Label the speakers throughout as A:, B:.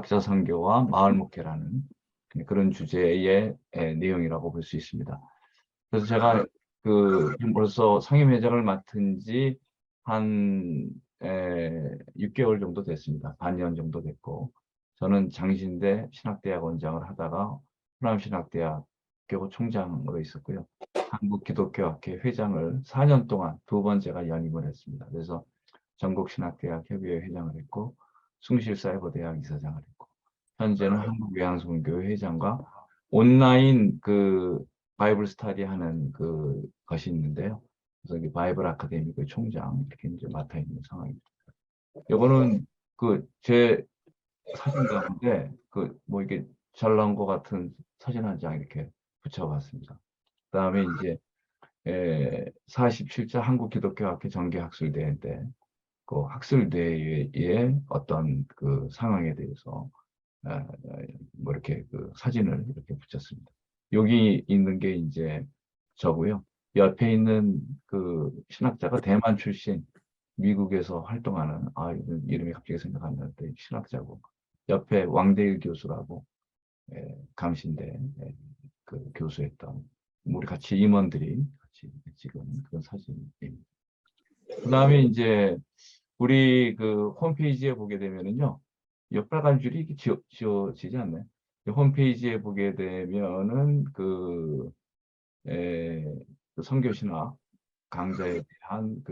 A: 과학자 선교와 마을 목회라는 그런 주제의 내용이라고 볼 수 있습니다. 그래서 제가 벌써 상임회장을 맡은 지 한 6개월 정도 됐습니다. 반년 정도 됐고, 저는 장신대 신학대학원장을 하다가 호남신학대학교 총장으로 있었고요. 한국기독교학회 회장을 4년 동안 2번 제가 연임을 했습니다. 그래서 전국신학대학 협의회 회장을 했고, 숭실사이버대학 이사장을 했고, 현재는 한국외환선교회 회장과 온라인 바이블 스터디 하는 것이 있는데요. 그래서 이 바이블 아카데미의 총장 이렇게 이제 맡아 있는 상황입니다. 이거는 제 사진 가운데 뭐 이렇게 잘 나온 것 같은 사진 한 장 이렇게 붙여봤습니다. 그다음에 이제 47차 한국기독교학회 정기학술대회인데 그 학술대회의 어떤 상황에 대해서 뭐 이렇게 사진을 이렇게 붙였습니다. 여기 있는 게 이제 저고요. 옆에 있는 신학자가 대만 출신 미국에서 활동하는 이름이 갑자기 생각 안 나는데 신학자고 옆에 왕대일 교수라고 감신대 교수했던 우리 같이 임원들이 같이 찍은 그런 사진입니다. 그다음에 이제 우리 홈페이지에 보게 되면은요. 옆빨간 줄이 이렇게 지워지지 않나요? 홈페이지에 보게 되면은 선교신학 강좌에 대한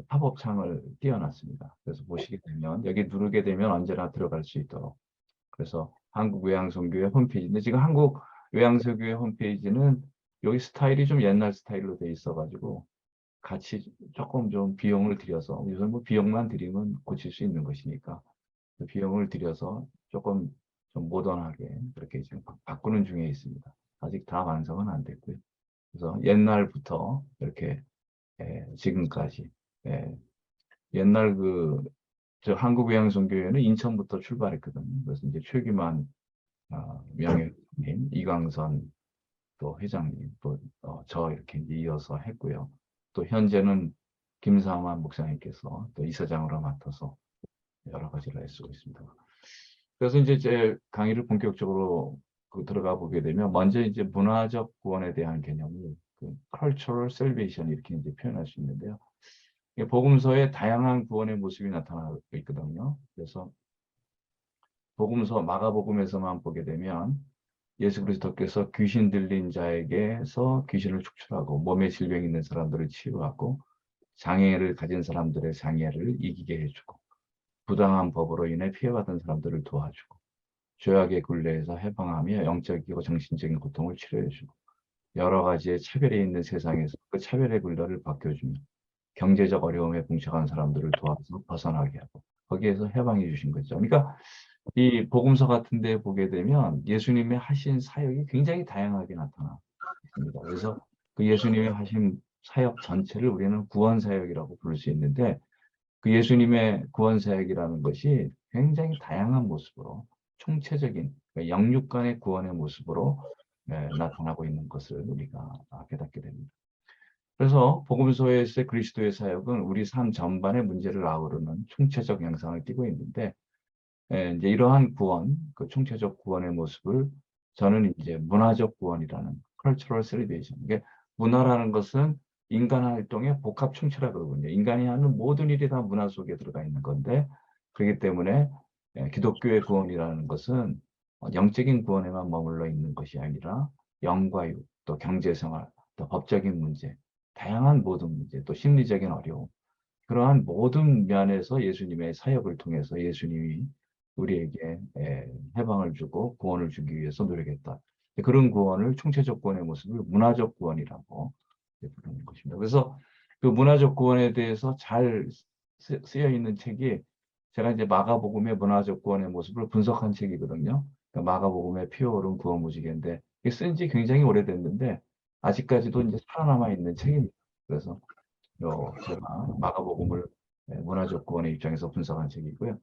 A: 팝업 창을 띄워놨습니다. 그래서 보시게 되면 여기 누르게 되면 언제나 들어갈 수 있도록. 그래서 한국외향선교회 홈페이지인데 지금 한국외향선교회 홈페이지는 여기 스타일이 좀 옛날 스타일로 돼 있어가지고 같이 조금 좀 비용을 들여서 우선 뭐 비용만 들이면 고칠 수 있는 것이니까 그 비용을 들여서 조금 좀 모던하게 그렇게 지금 바꾸는 중에 있습니다. 아직 다 완성은 안 됐고요. 그래서 옛날부터 이렇게 지금까지 옛날 저 한국외향선교회는 인천부터 출발했거든요. 그래서 이제 최규만 명예님, 이광선 또 회장님, 또 저 이렇게 이제 이어서 했고요. 또 현재는 김사만 목사님께서 또 이사장으로 맡아서 여러 가지를 애쓰고 있습니다. 그래서 이제 제 강의를 본격적으로 들어가 보게 되면 먼저 이제 문화적 구원에 대한 개념을 cultural salvation 이렇게 이제 표현할 수 있는데요. 복음서에 다양한 구원의 모습이 나타나고 있거든요. 그래서 복음서 마가복음에서만 보게 되면 예수 그리스도께서 귀신 들린 자에게서 귀신을 축출하고 몸에 질병 있는 사람들을 치유하고 장애를 가진 사람들의 장애를 이기게 해주고 부당한 법으로 인해 피해받은 사람들을 도와주고 죄악의 굴레에서 해방하며 영적이고 정신적인 고통을 치료해주고 여러 가지의 차별이 있는 세상에서 그 차별의 굴레를 벗겨주며 경제적 어려움에 봉착한 사람들을 도와서 벗어나게 하고 거기에서 해방해 주신 거죠. 그러니까 이 복음서 같은 데 보게 되면 예수님의 하신 사역이 굉장히 다양하게 나타나 있습니다. 그래서 그 예수님의 하신 사역 전체를 우리는 구원 사역이라고 부를 수 있는데 그 예수님의 구원 사역이라는 것이 굉장히 다양한 모습으로 총체적인 그러니까 영육 간의 구원의 모습으로 나타나고 있는 것을 우리가 깨닫게 됩니다. 그래서 복음서에서의 그리스도의 사역은 우리 삶 전반의 문제를 아우르는 총체적 양상을 띠고 있는데 이제 이러한 구원, 그 총체적 구원의 모습을 저는 이제 문화적 구원이라는 cultural salvation. 이게 문화라는 것은 인간 활동의 복합 총체라 그러거든요. 인간이 하는 모든 일이 다 문화 속에 들어가 있는 건데 그렇기 때문에 기독교의 구원이라는 것은 영적인 구원에만 머물러 있는 것이 아니라 영과 육, 또 경제생활, 또 법적인 문제, 다양한 모든 문제, 또 심리적인 어려움, 그러한 모든 면에서 예수님의 사역을 통해서 예수님이 우리에게 해방을 주고 구원을 주기 위해서 노력했다. 그런 구원을 총체적 구원의 모습을 문화적 구원이라고 부르는 것입니다. 그래서 그 문화적 구원에 대해서 잘 쓰여 있는 책이 제가 이제 마가복음의 문화적 구원의 모습을 분석한 책이거든요. 그러니까 마가복음의 피어오른 구원 무지개인데 이게 쓴 지 굉장히 오래됐는데 아직까지도 이제 살아남아 있는 책입니다. 그래서 제가 마가복음을 문화적 구원의 입장에서 분석한 책이고요.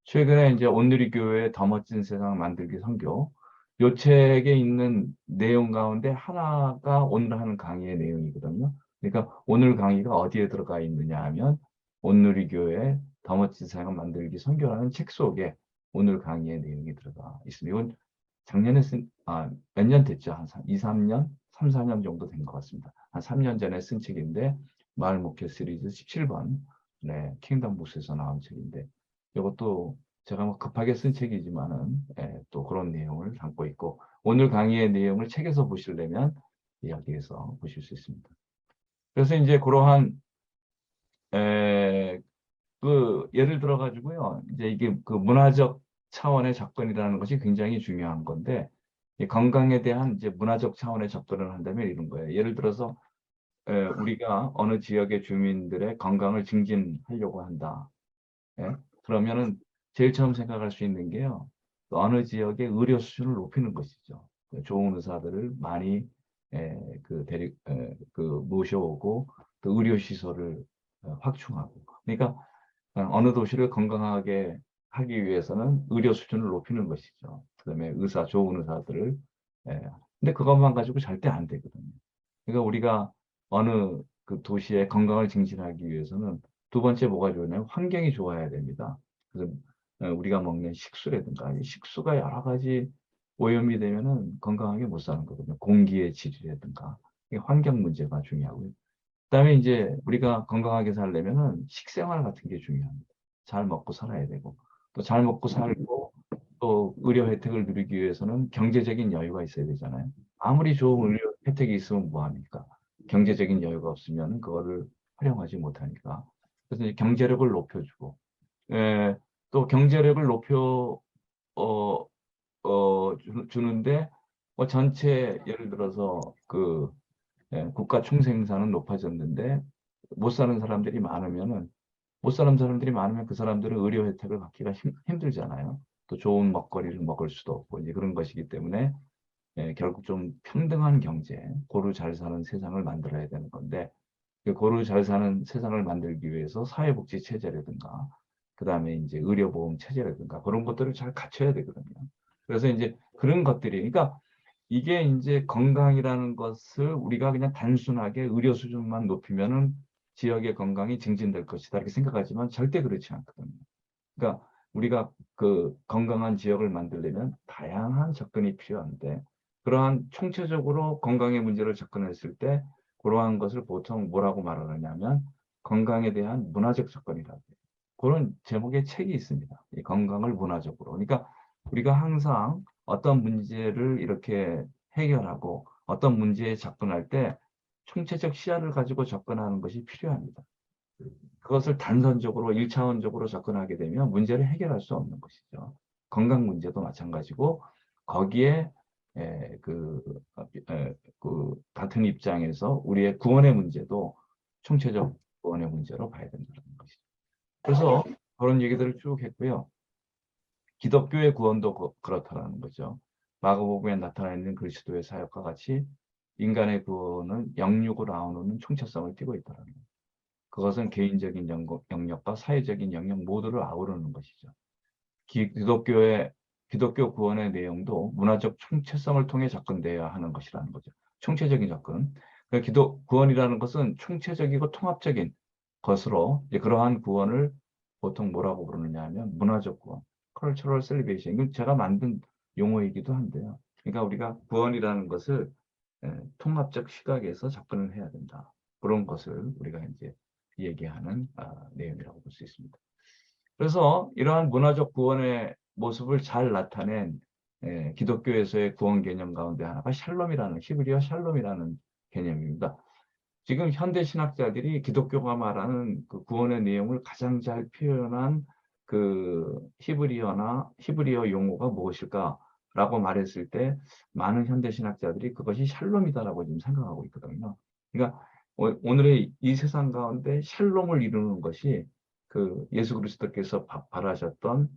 A: 최근에 이제 온누리교회 더 멋진 세상 만들기 선교 요 책에 있는 내용 가운데 하나가 오늘 하는 강의의 내용이거든요. 그러니까 오늘 강의가 어디에 들어가 있느냐 하면 온누리교회 더 멋진 세상 만들기 선교라는 책 속에 오늘 강의의 내용이 들어가 있습니다. 이건 작년에 몇 년 됐죠? 한 2, 3년? 3, 4년 정도 된 것 같습니다. 한 3년 전에 쓴 책인데, 마을 목표 시리즈 17번, 네, 킹덤 부스에서 나온 책인데, 이것도 제가 뭐 급하게 쓴 책이지만은, 또 그런 내용을 담고 있고, 오늘 강의의 내용을 책에서 보시려면 여기에서 보실 수 있습니다. 그래서 이제 그러한, 에, 예를 들어 가지고요. 이제 이게 그 문화적 차원의 접근이라는 것이 굉장히 중요한 건데, 이 건강에 대한 이제 문화적 차원의 접근을 한다면 이런 거예요. 예를 들어서 우리가 어느 지역의 주민들의 건강을 증진하려고 한다. 예? 그러면은 제일 처음 생각할 수 있는 게요. 그 어느 지역의 의료 수준을 높이는 것이죠. 그 좋은 의사들을 많이 모셔오고 또 의료 시설을 확충하고. 그러니까 어느 도시를 건강하게 하기 위해서는 의료 수준을 높이는 것이죠. 그다음에 좋은 의사들을. 예. 근데 그것만 가지고 절대 안 되거든요. 그러니까 우리가 어느 그 도시의 건강을 증진하기 위해서는 두 번째 뭐가 좋냐면 환경이 좋아야 됩니다. 그래서 우리가 먹는 식수라든가 이 식수가 여러 가지 오염이 되면은 건강하게 못 사는 거거든요. 공기의 질이라든가 이 환경 문제가 중요하고요. 그다음에 이제 우리가 건강하게 살려면은 식생활 같은 게 중요합니다. 잘 먹고 살아야 되고 또 잘 먹고 살고 또 의료 혜택을 누리기 위해서는 경제적인 여유가 있어야 되잖아요. 아무리 좋은 의료 혜택이 있으면 뭐합니까? 경제적인 여유가 없으면 그거를 활용하지 못하니까. 그래서 이제 경제력을 높여주고, 또 경제력을 어, 주는데, 뭐 전체, 예를 들어서 국가 총생산은 높아졌는데, 못 사는 사람들이 많으면은, 못 사는 사람들이 많으면 그 사람들은 의료 혜택을 받기가 힘들잖아요. 또 좋은 먹거리를 먹을 수도 없고, 이제 그런 것이기 때문에, 결국 좀 평등한 경제, 고루 잘 사는 세상을 만들어야 되는 건데, 그 고루 잘 사는 세상을 만들기 위해서 사회복지 체제라든가, 그 다음에 이제 의료보험 체제라든가, 그런 것들을 잘 갖춰야 되거든요. 그래서 이제 그런 것들이, 그러니까 이게 이제 건강이라는 것을 우리가 그냥 단순하게 의료 수준만 높이면은 지역의 건강이 증진될 것이다 이렇게 생각하지만 절대 그렇지 않거든요. 그러니까 우리가 그 건강한 지역을 만들려면 다양한 접근이 필요한데 그러한 총체적으로 건강의 문제를 접근했을 때 그러한 것을 보통 뭐라고 말하느냐면 건강에 대한 문화적 접근이라고 해요. 그런 제목의 책이 있습니다. 이 건강을 문화적으로. 그러니까 우리가 항상 어떤 문제를 이렇게 해결하고 어떤 문제에 접근할 때 총체적 시야를 가지고 접근하는 것이 필요합니다. 그것을 단선적으로 일차원적으로 접근하게 되면 문제를 해결할 수 없는 것이죠. 건강 문제도 마찬가지고 거기에 에, 그, 같은 입장에서 우리의 구원의 문제도 총체적 구원의 문제로 봐야 된다는 것이죠. 그래서 그런 얘기들을 쭉 했고요. 기독교의 구원도 그렇다라는 거죠. 마가복음에 나타나 있는 그리스도의 사역과 같이 인간의 구원은 영육을 아우르는 총체성을 띠고 있다는 거예요. 그것은 개인적인 영역과 사회적인 영역 모두를 아우르는 것이죠. 기독교 구원의 내용도 문화적 총체성을 통해 접근되어야 하는 것이라는 거죠. 총체적인 접근. 구원이라는 것은 총체적이고 통합적인 것으로 이제 그러한 구원을 보통 뭐라고 부르느냐 하면 문화적 구원, cultural salvation. 이건 제가 만든 용어이기도 한데요. 그러니까 우리가 구원이라는 것을 통합적 시각에서 접근을 해야 된다. 그런 것을 우리가 이제 얘기하는 내용이라고 볼 수 있습니다. 그래서 이러한 문화적 구원의 모습을 잘 나타낸 기독교에서의 구원 개념 가운데 하나가 샬롬이라는 히브리어 샬롬이라는 개념입니다. 지금 현대 신학자들이 기독교가 말하는 그 구원의 내용을 가장 잘 표현한 그 히브리어 용어가 무엇일까라고 말했을 때 많은 현대 신학자들이 그것이 샬롬이다라고 지금 생각하고 있거든요. 그러니까 오늘의 이 세상 가운데 샬롬을 이루는 것이 그 예수 그리스도께서 바라셨던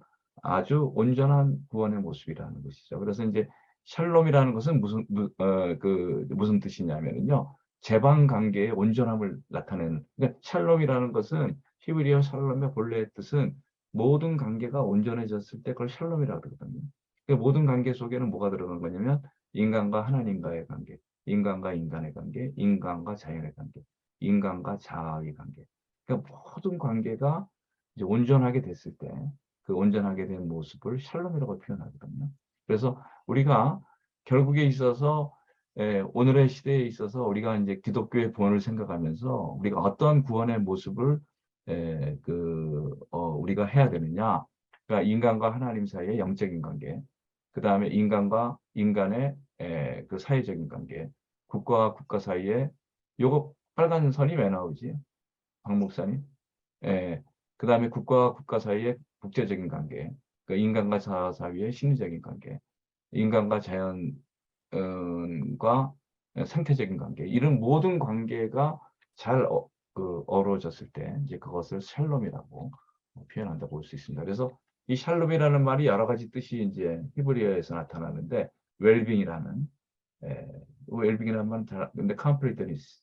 A: 아주 온전한 구원의 모습이라는 것이죠. 그래서 이제 샬롬이라는 것은 무슨 뜻이냐면요. 제방 관계의 온전함을 나타내는. 그러니까 샬롬이라는 것은 히브리어 샬롬의 본래의 뜻은 모든 관계가 온전해졌을 때 그걸 샬롬이라고 그러거든요. 그러니까 모든 관계 속에는 뭐가 들어간 거냐면 인간과 하나님과의 관계, 인간과 인간의 관계, 인간과 자연의 관계, 인간과 자아의 관계. 그러니까 모든 관계가 이제 온전하게 됐을 때 그 온전하게 된 모습을 샬롬이라고 표현하거든요. 그래서 우리가 결국에 있어서 오늘의 시대에 있어서 우리가 이제 기독교의 구원을 생각하면서 우리가 어떤 구원의 모습을 우리가 해야 되느냐? 그러니까 인간과 하나님 사이의 영적인 관계, 그 다음에 인간과 인간의 그 사회적인 관계, 국가와 국가 사이에 요거 빨간 선이 왜 나오지? 박 목사님? 예, 그 다음에 국가와 국가 사이의 국제적인 관계, 그 인간과 자아 사이의 심리적인 관계, 인간과 자연과 생태적인 관계, 이런 모든 관계가 잘 어우러졌을 때 이제 그것을 샬롬이라고 표현한다고 볼 수 있습니다. 그래서 이 샬롬이라는 말이 여러 가지 뜻이 이제 히브리어에서 나타나는데 웰빙이라는 웰빙이라는 말은 근데 컴플리트니스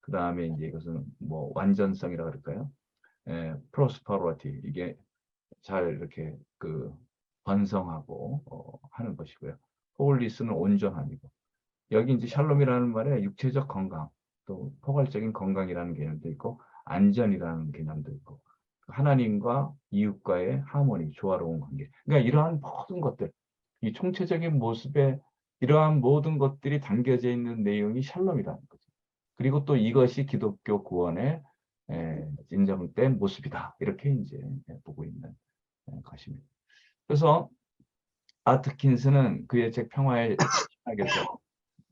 A: 그 다음에 이제 이것은 뭐 완전성이라 그럴까요? 프로스퍼러티 이게 잘 이렇게 그 번성하고 하는 것이고요. 홀리스는 온전함이고 여기 이제 샬롬이라는 말에 육체적 건강 또 포괄적인 건강이라는 개념도 있고 안전이라는 개념도 있고 하나님과 이웃과의 하모니 조화로운 관계 그러니까 이러한 모든 것들 이 총체적인 모습에 이러한 모든 것들이 담겨져 있는 내용이 샬롬이라는 거죠. 그리고 또 이것이 기독교 구원의 인정된 모습이다. 이렇게 이제 보고 있는 것입니다. 그래서 아트킨스는 그의 책 평화의 신학에서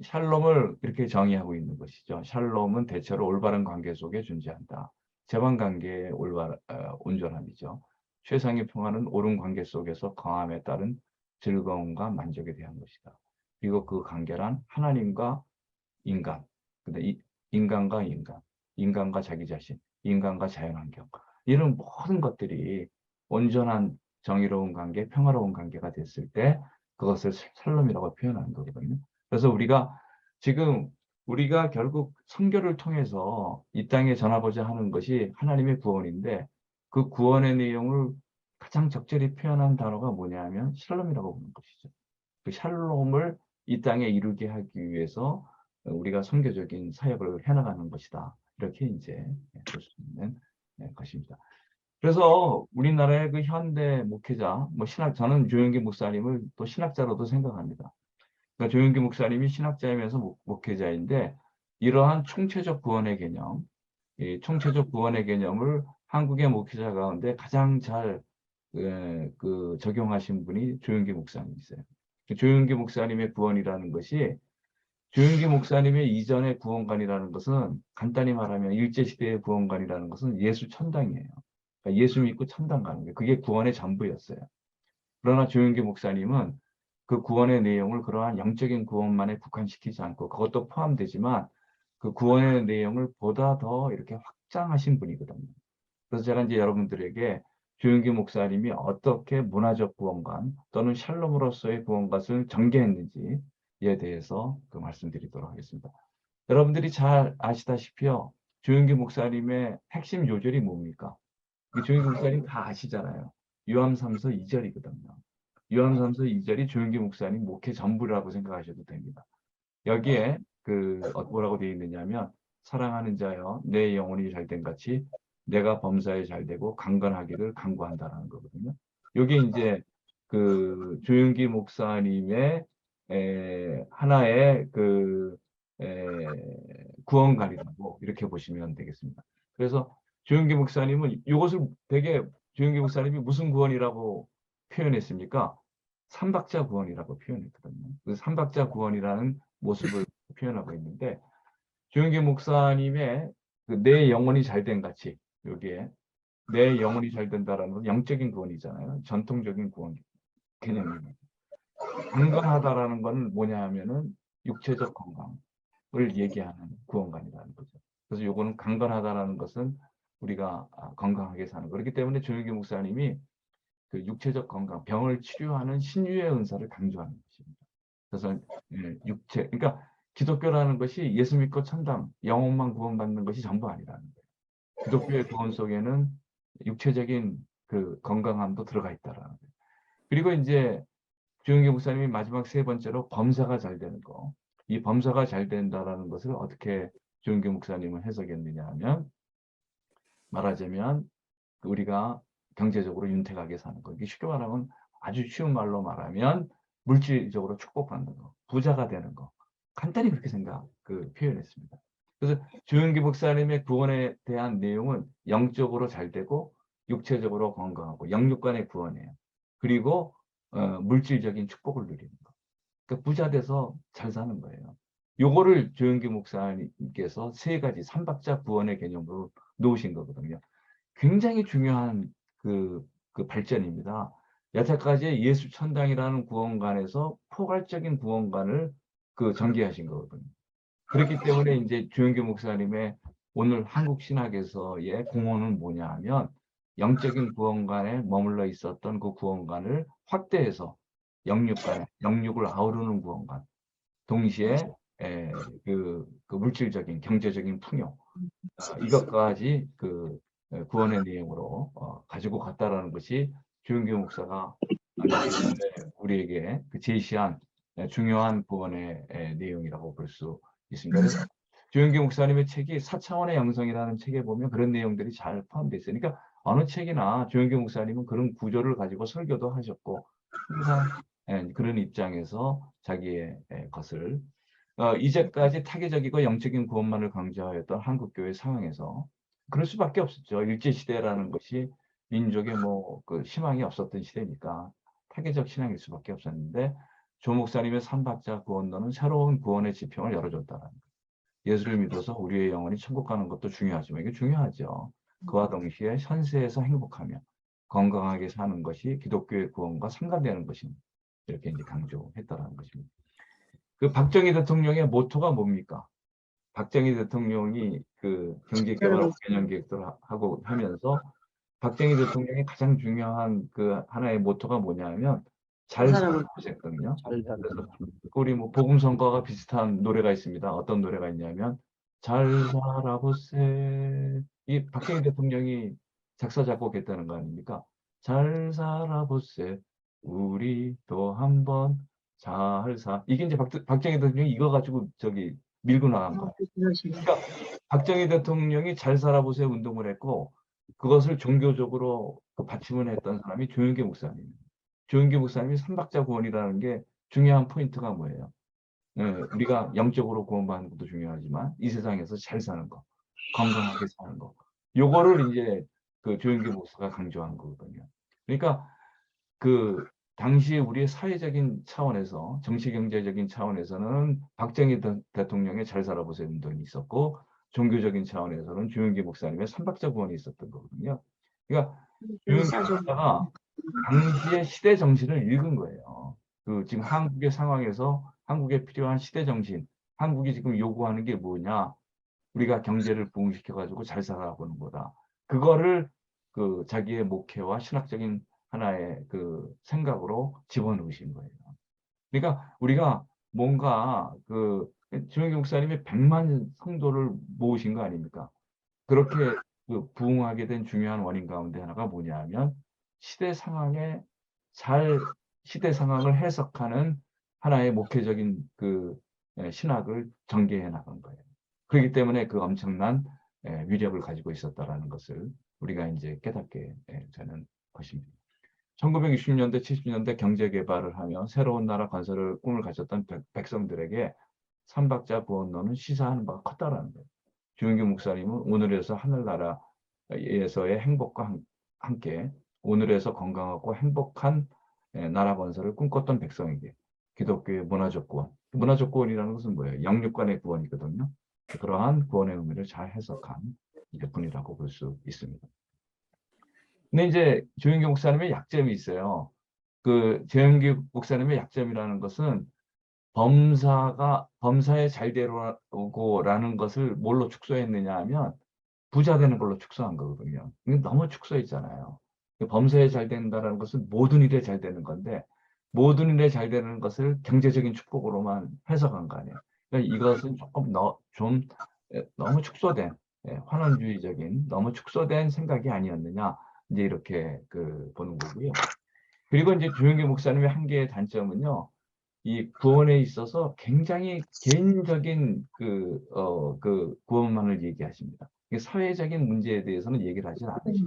A: 샬롬을 이렇게 정의하고 있는 것이죠. 샬롬은 대체로 올바른 관계 속에 존재한다. 재반 관계의 온전함이죠. 최상의 평화는 옳은 관계 속에서 강함에 따른 즐거움과 만족에 대한 것이다. 그리고 그 관계란 하나님과 인간, 근데 인간과 인간, 인간과 자기 자신, 인간과 자연환경 이런 모든 것들이 온전한 정의로운 관계, 평화로운 관계가 됐을 때 그것을 샬롬이라고 표현하는 거거든요. 그래서 지금 우리가 결국 선교를 통해서 이 땅에 전하고자 하는 것이 하나님의 구원인데 그 구원의 내용을 가장 적절히 표현한 단어가 뭐냐면 샬롬이라고 보는 것이죠. 그 샬롬을 이 땅에 이루게 하기 위해서 우리가 선교적인 사역을 해나가는 것이다. 이렇게 이제 볼 수 있는 것입니다. 그래서 우리나라의 그 현대 목회자, 뭐 저는 조영기 목사님을 또 신학자로도 생각합니다. 그러니까 조영기 목사님이 신학자이면서 목회자인데 이러한 총체적 구원의 개념, 이 총체적 구원의 개념을 한국의 목회자 가운데 가장 잘 적용하신 분이 조영기 목사님이세요. 조영기 목사님의 구원이라는 것이 조영기 목사님의 이전의 구원관이라는 것은 간단히 말하면 일제시대의 구원관이라는 것은 예수 천당이에요. 그러니까 예수 믿고 천당 가는 게 그게 구원의 전부였어요. 그러나 조영기 목사님은 그 구원의 내용을 그러한 영적인 구원만에 국한시키지 않고 그것도 포함되지만 그 구원의 내용을 보다 더 이렇게 확장하신 분이거든요. 그래서 제가 이제 여러분들에게 조영기 목사님이 어떻게 문화적 구원관 또는 샬롬으로서의 구원관을 전개했는지에 대해서 그 말씀드리도록 하겠습니다. 여러분들이 잘 아시다시피요. 조영기 목사님의 핵심 요절이 뭡니까? 조영기 목사님 다 아시잖아요. 요한 3서 2절이거든요. 요한 3서 2절이 조영기 목사님 목회 전부라고 생각하셔도 됩니다. 여기에 뭐라고 되어 있느냐면 사랑하는 자여 내 영혼이 잘된 같이 내가 범사에 잘되고 강건하기를 간구한다라는 거거든요. 이게 이제 그 조영기 목사님의 하나의 구원관이라고 이렇게 보시면 되겠습니다. 그래서 조영기 목사님은 이것을 되게 조영기 목사님이 무슨 구원이라고 표현했습니까? 삼박자 구원이라고 표현했거든요. 그 삼박자 구원이라는 모습을 표현하고 있는데 조영기 목사님의 내 영혼이 잘된 같이 여기에 내 영혼이 잘 된다라는 건 영적인 구원이잖아요. 전통적인 구원 개념입니다. 건강하다라는 건 뭐냐 하면은 육체적 건강을 얘기하는 구원관이라는 거죠. 그래서 요거는 강건하다라는 것은 우리가 건강하게 사는 거. 그렇기 때문에 조영기 목사님이 그 육체적 건강, 병을 치료하는 신유의 은사를 강조하는 것입니다. 그래서 그러니까 기독교라는 것이 예수 믿고 천당, 영혼만 구원받는 것이 전부 아니라는 거예요. 기독교의 구원 속에는 육체적인 그 건강함도 들어가 있다라는 거예요. 그리고 이제 주영기 목사님이 마지막 세 번째로 범사가 잘 되는 거. 이 범사가 잘 된다라는 것을 어떻게 주영기 목사님은 해석했느냐 하면 말하자면 우리가 경제적으로 윤택하게 사는 거. 이게 쉽게 말하면 아주 쉬운 말로 말하면 물질적으로 축복받는 거, 부자가 되는 거. 간단히 그렇게 표현했습니다. 그래서 조영기 목사님의 구원에 대한 내용은 영적으로 잘 되고 육체적으로 건강하고 영육간의 구원이에요. 그리고 물질적인 축복을 누리는 거. 그러니까 부자 돼서 잘 사는 거예요. 요거를 조영기 목사님께서 세 가지 삼박자 구원의 개념으로 놓으신 거거든요. 굉장히 중요한 그 발전입니다. 여태까지 예수 천당이라는 구원관에서 포괄적인 구원관을 전개하신 거거든요. 그렇기 때문에 이제 조영규 목사님의 오늘 한국 신학에서의 공헌은 뭐냐 하면 영적인 구원관에 머물러 있었던 그 구원관을 확대해서 영육을 아우르는 구원관, 동시에 그 물질적인 경제적인 풍요, 이것까지 구원의 내용으로 가지고 갔다라는 것이 조영규 목사가 우리에게 제시한 중요한 구원의 내용이라고 볼 수 있습니다. 그래서 조영규 목사님의 책이 4차원의 영성이라는 책에 보면 그런 내용들이 잘 포함되어 있어요. 그러니까 어느 책이나 조영규 목사님은 그런 구조를 가지고 설교도 하셨고 항상 그런 입장에서 자기의 것을 이제까지 타계적이고 영적인 구원만을 강조하였던 한국교회 상황에서 그럴 수밖에 없었죠. 일제시대라는 것이 민족의 희망이 없었던 시대니까 타계적 신앙일 수밖에 없었는데 조 목사님의 삼박자 구원론은 새로운 구원의 지평을 열어줬다는 거예요. 예수를 믿어서 우리의 영혼이 천국 가는 것도 중요하지만 이게 중요하죠. 그와 동시에 현세에서 행복하며 건강하게 사는 것이 기독교의 구원과 상관되는 것입니다. 이렇게 이제 강조했다는 것입니다. 그 박정희 대통령의 모토가 뭡니까? 박정희 대통령이 경제개발 개념 계획도 하고 하면서 박정희 대통령의 가장 중요한 하나의 모토가 뭐냐면 잘 살아보자 했거든요. 그래서 우리 복음성가가 비슷한 노래가 있습니다. 어떤 노래가 있냐면 잘 살아보세. 이 박정희 대통령이 작사 작곡했다는 거 아닙니까? 잘 살아보세. 우리 또 한번 잘 사. 이게 이제 박정희 대통령이 이거 가지고 밀고 나간 거예요. 그러니까 박정희 대통령이 잘 살아보세요 운동을 했고 그것을 종교적으로 받침을 했던 사람이 조영기 목사님입니다. 조영기 목사님이 삼박자 구원이라는 게 중요한 포인트가 뭐예요? 우리가 영적으로 구원받는 것도 중요하지만 이 세상에서 잘 사는 거, 건강하게 사는 거. 요거를 이제 조영기 목사가 강조한 거거든요. 그러니까 당시 우리의 사회적인 차원에서 정치 경제적인 차원에서는 박정희 대통령의 잘 살아보세요 운동이 있었고 종교적인 차원에서는 조영기 목사님의 삼박자 구원이 있었던 거거든요. 그러니까 조영기 목사가 당시의 시대 정신을 읽은 거예요. 지금 한국의 상황에서 한국에 필요한 시대 정신, 한국이 지금 요구하는 게 뭐냐? 우리가 경제를 부흥시켜가지고 잘 살아보는 거다. 그거를 자기의 목회와 신학적인 하나의 생각으로 집어넣으신 거예요. 그러니까 우리가 뭔가 조영기 목사님이 100만 성도를 모으신 거 아닙니까? 그렇게 부흥하게 된 중요한 원인 가운데 하나가 뭐냐면 시대 상황에 시대 상황을 해석하는 하나의 목회적인 신학을 전개해 나간 거예요. 그렇기 때문에 엄청난 위력을 가지고 있었다라는 것을 우리가 이제 깨닫게 되는 것입니다. 1960년대, 70년대 경제 개발을 하며 새로운 나라 건설을 꿈을 가졌던 백성들에게 삼박자 구원론은 시사하는 바가 컸다라는 거예요. 조영규 목사님은 오늘에서 하늘나라에서의 행복과 함께 오늘에서 건강하고 행복한 나라 건설을 꿈꿨던 백성에게 기독교의 문화적 구원, 문화적 구원이라는 것은 뭐예요? 영육간의 구원이거든요. 그러한 구원의 의미를 잘 해석한 분이라고 볼 수 있습니다. 근데 이제 조영기 목사님의 약점이 있어요. 조영기 목사님의 약점이라는 것은 범사에 잘 되라고라는 것을 뭘로 축소했느냐 하면 부자 되는 걸로 축소한 거거든요. 너무 축소했잖아요. 범사에 잘 된다는 것은 모든 일에 잘 되는 건데 모든 일에 잘 되는 것을 경제적인 축복으로만 해석한 거 아니에요. 그러니까 이것은 조금 너무 축소된 환원주의적인 너무 축소된 생각이 아니었느냐 이제 이렇게 보는 거고요. 그리고 이제 조영기 목사님의 한 개의 단점은요. 이 구원에 있어서 굉장히 개인적인 구원만을 얘기하십니다. 사회적인 문제에 대해서는 얘기를 하진 않으시죠.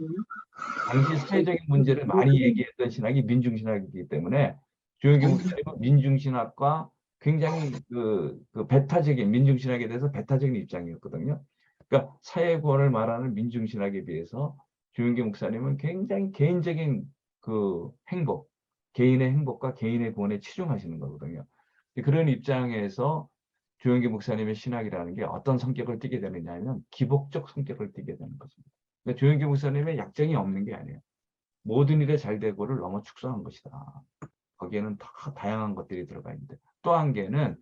A: 당시 사회적인 문제를 많이 얘기했던 신학이 민중신학이기 때문에 조영기 목사님은 민중신학과 굉장히 그 배타적인 민중신학에 대해서 배타적인 입장이었거든요. 그러니까 사회구원을 말하는 민중신학에 비해서 조영기 목사님은 굉장히 개인적인 그 행복, 개인의 행복과 개인의 구원에 치중하시는 거거든요. 그런 입장에서 조영기 목사님의 신학이라는 게 어떤 성격을 띠게 되느냐 하면 기복적 성격을 띠게 되는 것입니다. 그러니까 조영기 목사님의 약점이 없는 게 아니에요. 모든 일에 잘 되고를 너무 축소한 것이다. 거기에는 다 다양한 것들이 들어가 있는데 또 한 개는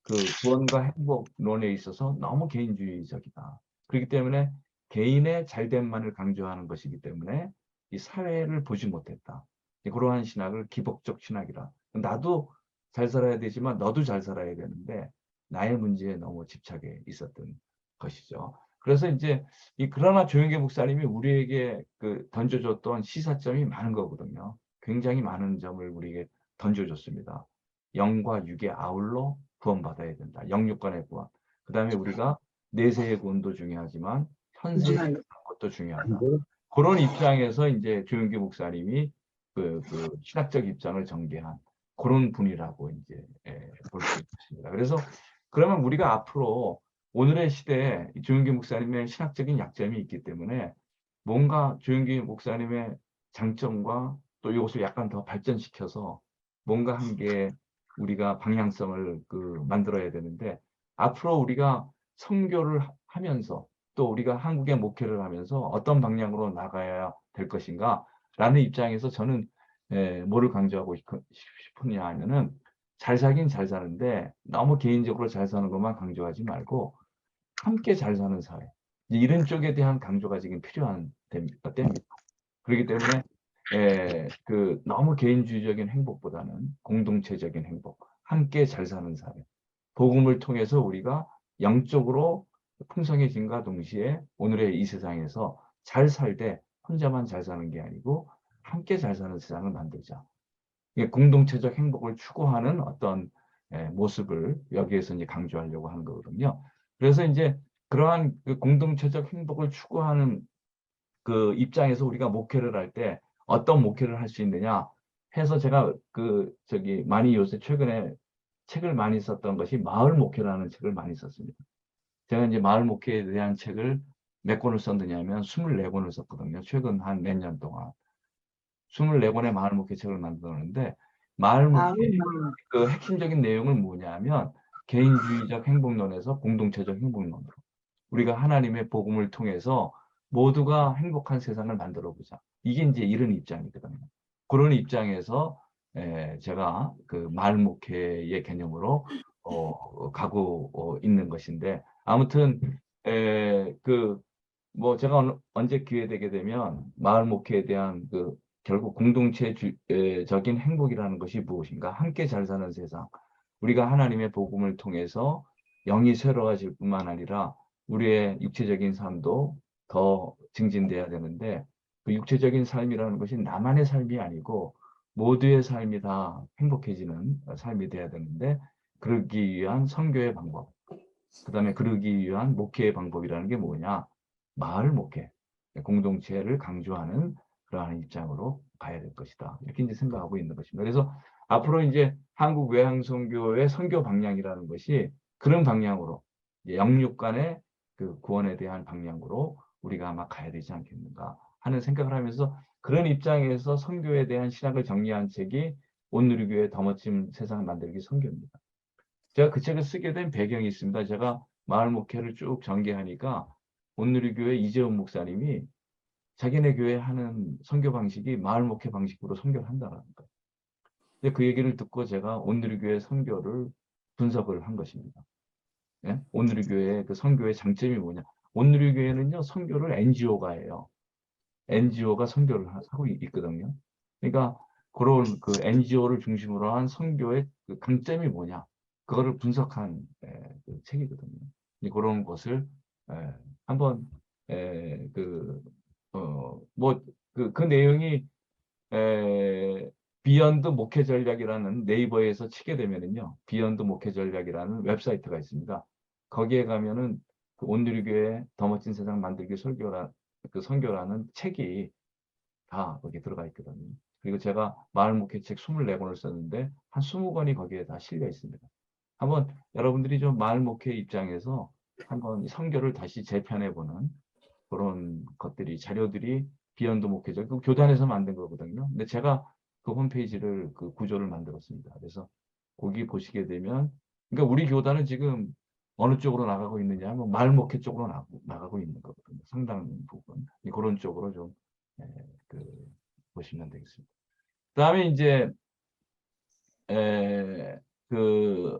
A: 그 구원과 행복론에 있어서 너무 개인주의적이다. 그렇기 때문에 개인의 잘됨만을 강조하는 것이기 때문에 이 사회를 보지 못했다. 그러한 신학을 기복적 신학이라. 나도 잘 살아야 되지만 너도 잘 살아야 되는데 나의 문제에 너무 집착해 있었던 것이죠. 그래서 이제 그러나 조영계 목사님이 우리에게 그 던져줬던 시사점이 많은 거거든요. 굉장히 많은 점을 우리에게 던져줬습니다. 영과 육의 아울러 구원받아야 된다. 영육간의 구원. 그 다음에 우리가 내세의 구원도 중요하지만 현세의 것도 중요하다. 그런 입장에서 이제 조영기 목사님이 그 신학적 입장을 전개한 그런 분이라고 이제 볼 수 있습니다. 그래서 그러면 우리가 앞으로 오늘의 시대에 조영기 목사님의 신학적인 약점이 있기 때문에 뭔가 조영기 목사님의 장점과 또 이것을 약간 더 발전시켜서 뭔가 한 게 우리가 방향성을 만들어야 되는데 앞으로 우리가 선교를 하면서 또 우리가 한국의 목회를 하면서 어떤 방향으로 나가야 될 것인가 라는 입장에서 저는 뭐를 강조하고 싶으냐 하면은 잘 살긴 잘 사는데 너무 개인적으로 잘 사는 것만 강조하지 말고 함께 잘 사는 사회 이런 쪽에 대한 강조가 지금 필요한 때입니다. 그렇기 때문에 너무 개인주의적인 행복보다는 공동체적인 행복, 함께 잘 사는 사회, 복음을 통해서 우리가 영적으로 풍성해진과 동시에 오늘의 이 세상에서 잘 살되 혼자만 잘 사는 게 아니고 함께 잘 사는 세상을 만들자. 공동체적 행복을 추구하는 어떤 모습을 여기에서 이제 강조하려고 하는 거거든요. 그래서 이제 그러한 그 공동체적 행복을 추구하는 그 입장에서 우리가 목회를 할 때 어떤 목회를 할 수 있느냐 해서 제가 많이 요새 최근에 책을 많이 썼던 것이 마을 목회라는 책을 많이 썼습니다. 제가 이제 마을 목회에 대한 책을 몇 권을 썼느냐면 24권을 썼거든요. 최근 한 몇 년 동안. 24권의 마을 목회 책을 만들었는데 마을 목회 그 핵심적인 내용은 뭐냐면 개인주의적 행복론에서 공동체적 행복론으로 우리가 하나님의 복음을 통해서 모두가 행복한 세상을 만들어 보자. 이게 이제 이런 입장이거든요. 그런 입장에서 제가 그 마을 목회의 개념으로 가고 있는 것인데 아무튼 뭐 제가 언제 기회 되게 되면 마을 목회에 대한 결국 공동체적인 행복이라는 것이 무엇인가? 함께 잘 사는 세상. 우리가 하나님의 복음을 통해서 영이 새로워질 뿐만 아니라 우리의 육체적인 삶도 더 증진돼야 되는데 그 육체적인 삶이라는 것이 나만의 삶이 아니고 모두의 삶이 다 행복해지는 삶이 돼야 되는데 그러기 위한 선교의 방법, 그다음에 그러기 위한 목회의 방법이라는 게 뭐냐? 마을 목회, 공동체를 강조하는 그러한 입장으로 가야 될 것이다. 이렇게 이제 생각하고 있는 것입니다. 그래서 앞으로 이제 한국 외향선교의 선교 방향이라는 것이 그런 방향으로 영육 간의 그 구원에 대한 방향으로 우리가 아마 가야 되지 않겠는가 하는 생각을 하면서 그런 입장에서 선교에 대한 신학을 정리한 책이 온누리교회 더 멋진 세상 만들기 선교입니다. 제가 그 책을 쓰게 된 배경이 있습니다. 제가 마을 목회를 쭉 전개하니까 온누리교회 이재훈 목사님이 자기네 교회 하는 선교 방식이 마을 목회 방식으로 선교를 한다는 거예요. 근데 그 얘기를 듣고 제가 온누리교회 선교를 분석을 한 것입니다. 예? 온누리교회의 그 선교의 장점이 뭐냐? 온누리교회는요, 선교를 NGO가 해요. NGO가 선교를 하고 있거든요. 그러니까 그런 그 NGO를 중심으로 한 선교의 그 강점이 뭐냐? 그거를 분석한 그 책이거든요. 그런 것을 한번 그 내용이 비욘드 목회 전략이라는 네이버에서 치게 되면은요, 비욘드 목회 전략이라는 웹사이트가 있습니다. 거기에 가면은 그 온누리교회 더 멋진 세상 만들기 그 선교라는 책이 다 거기에 들어가 있거든요. 그리고 제가 마을 목회책 24권을 썼는데 한 20권이 거기에 다 실려 있습니다. 한번 여러분들이 좀 마을 목회 입장에서 한번 선교를 다시 재편해보는 그런 것들이 자료들이 비욘드 목회적 그 교단에서 만든 거거든요. 근데 제가 그 홈페이지를 그 구조를 만들었습니다. 그래서 거기 보시게 되면 그러니까 우리 교단은 지금 어느 쪽으로 나가고 있느냐 하면 마을 목회 쪽으로 나가고 있는 거거든요. 상당 부분 그런 쪽으로 좀 예, 그 보시면 되겠습니다. 그다음에 이제 에, 그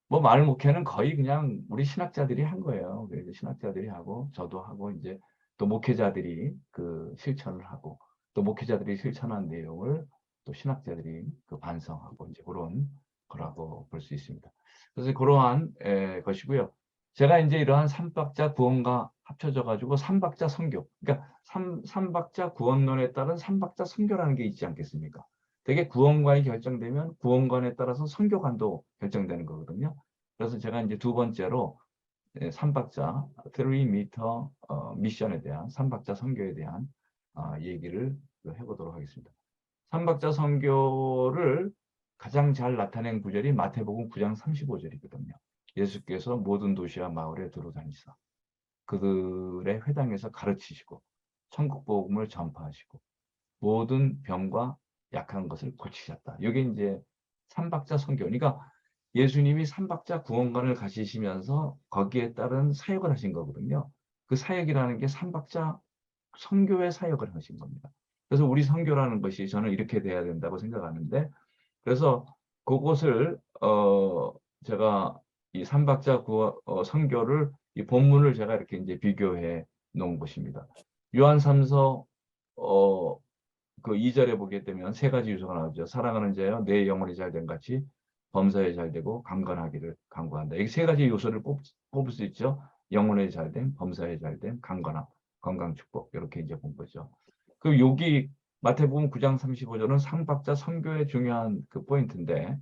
A: 뭐 마을 목회는 거의 그냥 우리 신학자들이 한 거예요. 그래서 신학자들이 하고 저도 하고 이제 또 목회자들이 그 실천을 하고 또 목회자들이 실천한 내용을 또 신학자들이 그 반성하고 이제 그런 거라고 볼 수 있습니다. 그래서 그러한 것이고요. 제가 이제 이러한 삼박자 구원과 합쳐져 가지고 삼박자 선교. 그러니까 삼박자 구원론에 따른 삼박자 선교라는 게 있지 않겠습니까? 되게 구원관이 결정되면 구원관에 따라서 선교관도 결정되는 거거든요. 그래서 제가 이제 두 번째로 삼박자 3미터 미션에 대한 삼박자 선교에 대한 얘기를 해보도록 하겠습니다. 삼박자 선교를 가장 잘 나타낸 구절이 마태복음 9장 35절이거든요. 예수께서 모든 도시와 마을에 두루다니사 그들의 회당에서 가르치시고 천국 복음을 전파하시고 모든 병과 약한 것을 고치셨다. 이게 이제 삼박자 선교. 그러니까 예수님이 삼박자 구원관을 가지시면서 거기에 따른 사역을 하신 거거든요. 그 사역이라는 게 삼박자 선교의 사역을 하신 겁니다. 그래서 우리 선교라는 것이 저는 이렇게 돼야 된다고 생각하는데, 그래서 그것을 제가 이 삼박자 선교를 이 본문을 제가 이렇게 이제 비교해 놓은 것입니다. 요한 3서 그 2절에 보게 되면 세 가지 요소가 나오죠. 사랑하는 자여 내 영혼이 잘된 같이 범사에 잘되고 강건하기를 간구한다. 이 세 가지 요소를 뽑을 수 있죠. 영혼에 잘됨, 범사에 잘됨, 강건함, 건강 축복 이렇게 이제 본 거죠. 그 여기 마태복음 9장 35절은 삼박자 선교의 중요한 그 포인트인데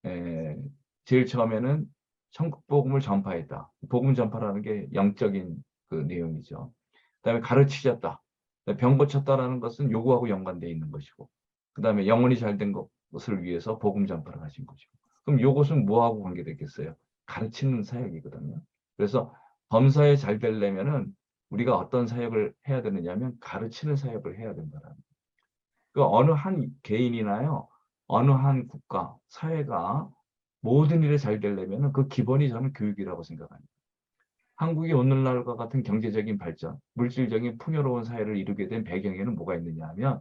A: 에, 제일 처음에는 천국 복음을 전파했다. 복음 전파라는 게 영적인 그 내용이죠. 그다음에 가르치셨다. 병 고쳤다라는 것은 요구하고 연관되어 있는 것이고, 그 다음에 영혼이 잘된 것을 위해서 복음 전파를 하신 것이고. 그럼 요것은 뭐하고 관계되겠어요? 가르치는 사역이거든요. 그래서 범사에 잘 되려면은 우리가 어떤 사역을 해야 되느냐면 가르치는 사역을 해야 된다라는. 그 어느 한 개인이나요, 어느 한 국가, 사회가 모든 일에 잘 되려면은 그 기본이 저는 교육이라고 생각합니다. 한국이 오늘날과 같은 경제적인 발전, 물질적인 풍요로운 사회를 이루게 된 배경에는 뭐가 있느냐 하면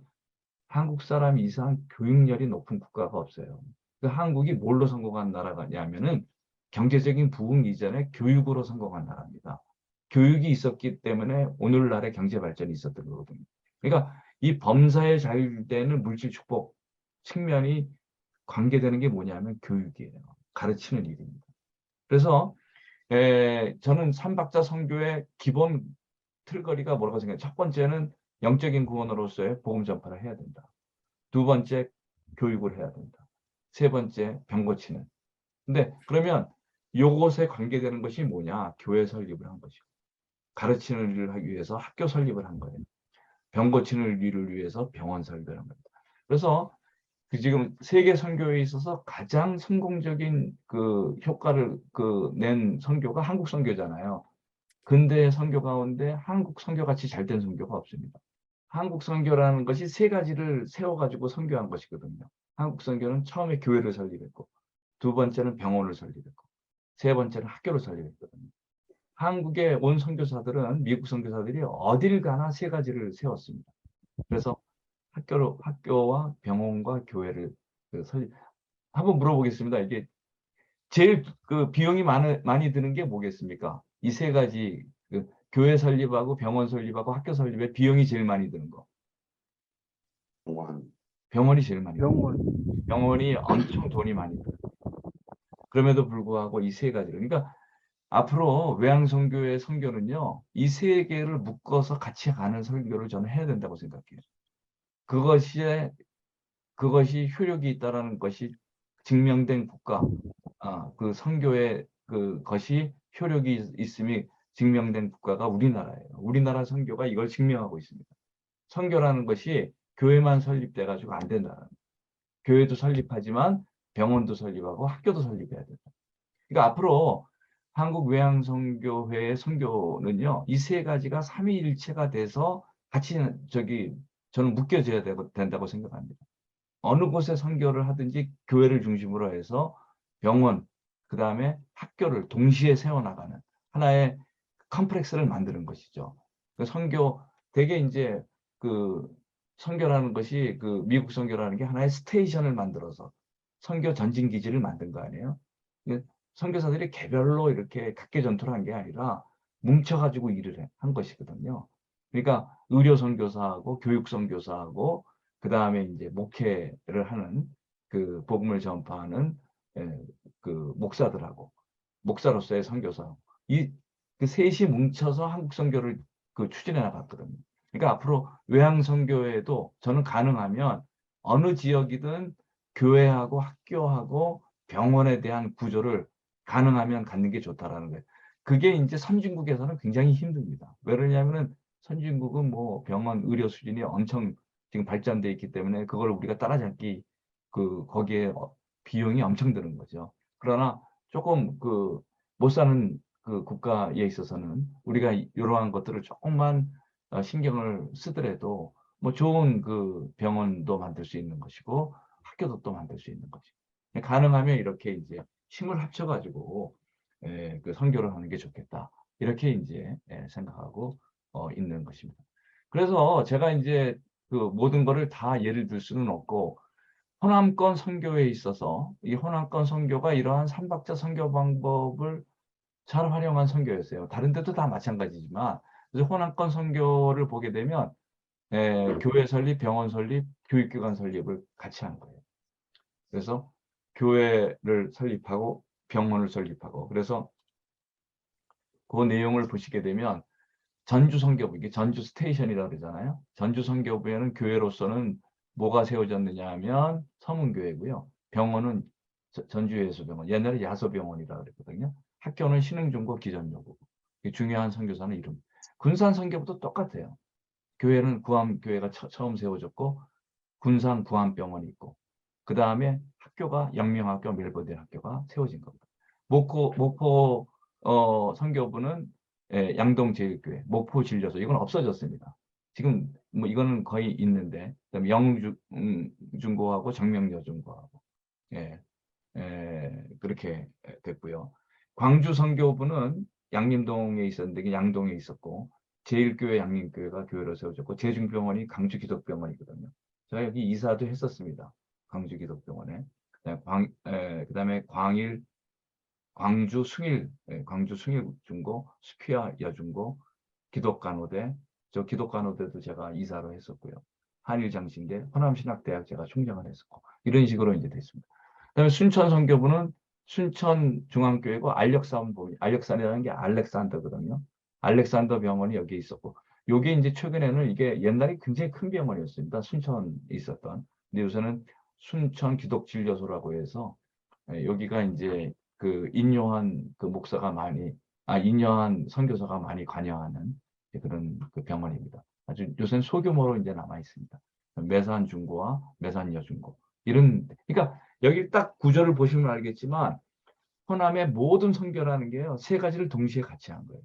A: 한국 사람 이상 교육열이 높은 국가가 없어요. 그 한국이 뭘로 성공한 나라냐면은 경제적인 부흥 이전에 교육으로 성공한 나라입니다. 교육이 있었기 때문에 오늘날의 경제 발전이 있었던 거거든요. 그러니까 이 범사에 잘 되는 물질 축복 측면이 관계되는 게 뭐냐면 교육이에요. 가르치는 일입니다. 그래서 저는 삼박자 선교의 기본 틀거리가 뭐라고 생각해요? 첫 번째는 영적인 구원으로서의 복음 전파를 해야 된다. 두 번째, 교육을 해야 된다. 세 번째, 병 고치는. 근데 그러면 요것에 관계되는 것이 뭐냐? 교회 설립을 한 것이고, 가르치는 일을 하기 위해서 학교 설립을 한 거예요. 병 고치는 일을 위해서 병원 설립을 한 겁니다. 그래서 그 지금 세계 선교에 있어서 가장 성공적인 그 효과를 낸 선교가 한국 선교잖아요. 근대 선교 가운데 한국 선교 같이 잘 된 선교가 없습니다. 한국 선교라는 것이 세 가지를 세워가지고 선교한 것이거든요. 한국 선교는 처음에 교회를 설립했고, 두 번째는 병원을 설립했고, 세 번째는 학교를 설립했거든요. 한국에 온 선교사들은 미국 선교사들이 어딜 가나 세 가지를 세웠습니다. 그래서 학교와 병원과 교회를 설립. 한번 물어보겠습니다. 이게 제일 그 비용이 많이 드는 게 뭐겠습니까? 이 세 가지 그 교회 설립하고 병원 설립하고 학교 설립에 비용이 제일 많이 드는 거.
B: 병원.
A: 병원이 제일 많이 들어요.
C: 병원.
A: 병원이 엄청 돈이 많이 들어요. 그럼에도 불구하고 이 세 가지를. 그러니까 앞으로 외향선교의 선교는요, 이 세 개를 묶어서 같이 가는 설교를 저는 해야 된다고 생각해요. 그것이 효력이 있다라는 것이 증명된 국가, 그 선교의 그것이 효력이 있음이 증명된 국가가 우리나라예요. 우리나라 선교가 이걸 증명하고 있습니다. 선교라는 것이 교회만 설립돼 가지고 안 된다는 거예요. 교회도 설립하지만 병원도 설립하고 학교도 설립해야 된다. 그러니까 앞으로 한국 외향선교회의 선교는요, 이 세 가지가 삼위일체가 돼서 같이 저는 묶여져야 된다고 생각합니다. 어느 곳에 선교를 하든지 교회를 중심으로 해서 병원, 그 다음에 학교를 동시에 세워나가는 하나의 컴플렉스를 만드는 것이죠. 그 선교, 되게 이제 그 선교라는 것이 그 미국 선교라는 게 하나의 스테이션을 만들어서 선교 전진 기지를 만든 거 아니에요? 선교사들이 개별로 이렇게 각계 전투를 한 게 아니라 뭉쳐가지고 일을 한 것이거든요. 그러니까 의료 선교사하고 교육 선교사하고 그 다음에 이제 목회를 하는 그 복음을 전파하는 그 목사들하고 목사로서의 선교사 이그 셋이 뭉쳐서 한국 선교를 그 추진해 나갔거든요. 그러니까 앞으로 외향 선교에도 저는 가능하면 어느 지역이든 교회하고 학교하고 병원에 대한 구조를 가능하면 갖는 게 좋다라는 거예요. 그게 이제 선진국에서는 굉장히 힘듭니다. 왜냐하면 선진국은 뭐 병원 의료 수준이 엄청 지금 발전돼 있기 때문에 그걸 우리가 따라잡기 거기에 비용이 엄청 드는 거죠. 그러나 조금 그 못 사는 그 국가에 있어서는 우리가 이러한 것들을 조금만 신경을 쓰더라도 뭐 좋은 그 병원도 만들 수 있는 것이고 학교도 또 만들 수 있는 것이고 가능하면 이렇게 이제 힘을 합쳐가지고 그 선교를 하는 게 좋겠다 이렇게 이제 생각하고 있는 것입니다. 그래서 제가 이제 그 모든 거를 다 예를 들 수는 없고 호남권 선교에 있어서 이 호남권 선교가 이러한 삼박자 선교 방법을 잘 활용한 선교였어요. 다른 데도 다 마찬가지지만 그래서 호남권 선교를 보게 되면 교회 설립, 병원 설립, 교육기관 설립을 같이 한 거예요. 그래서 교회를 설립하고 병원을 설립하고 그래서 그 내용을 보시게 되면 전주 선교부, 이게 전주 스테이션이라고 그러잖아요. 전주 선교부에는 교회로서는 뭐가 세워졌느냐 하면 서문교회고요. 병원은 전주예수병원, 옛날에 야소병원이라고 그랬거든요. 학교는 신흥중고 기전여고. 중요한 선교사는 이름. 군산 선교부도 똑같아요. 교회는 구암교회가 처음 세워졌고 군산 구암병원이 있고 그 다음에 학교가 영명학교, 멜버드 학교가 세워진 겁니다. 목포 선교부는 양동제일교회, 목포진료소 이건 없어졌습니다. 지금 뭐 이거는 거의 있는데 그다음에 영중고하고 정명여중고하고 예, 그렇게 됐고요. 광주 선교부는 양림동에 있었는데 양동에 있었고 제일교회 양림교회가 교회로 세워졌고 제중병원이 광주기독병원이거든요. 제가 여기 이사도 했었습니다. 광주기독병원에. 그다음에 광주 숭일, 광주 숭일중고, 스피아 여중고, 기독간호대, 저 기독간호대도 제가 이사로 했었고요. 한일장신대, 호남신학대학 제가 총장을 했었고, 이런 식으로 이제 됐습니다. 그다음에 순천 선교부는 순천중앙교회고 알렉산이라는 게 알렉산더거든요. 알렉산더 병원이 여기에 있었고, 요게 이제 최근에는 이게 옛날에 굉장히 큰 병원이었습니다. 순천에 있었던. 근데 요새는 순천 기독진료소라고 해서 여기가 이제 그 인요한 그 목사가 인요한 선교사가 많이 관여하는 그런 그 병원입니다. 아주 요새는 소규모로 이제 남아 있습니다. 매산 중고와 매산 여중고 그러니까 여기 딱 구조를 보시면 알겠지만 호남의 모든 선교라는 게요 세 가지를 동시에 같이 한 거예요.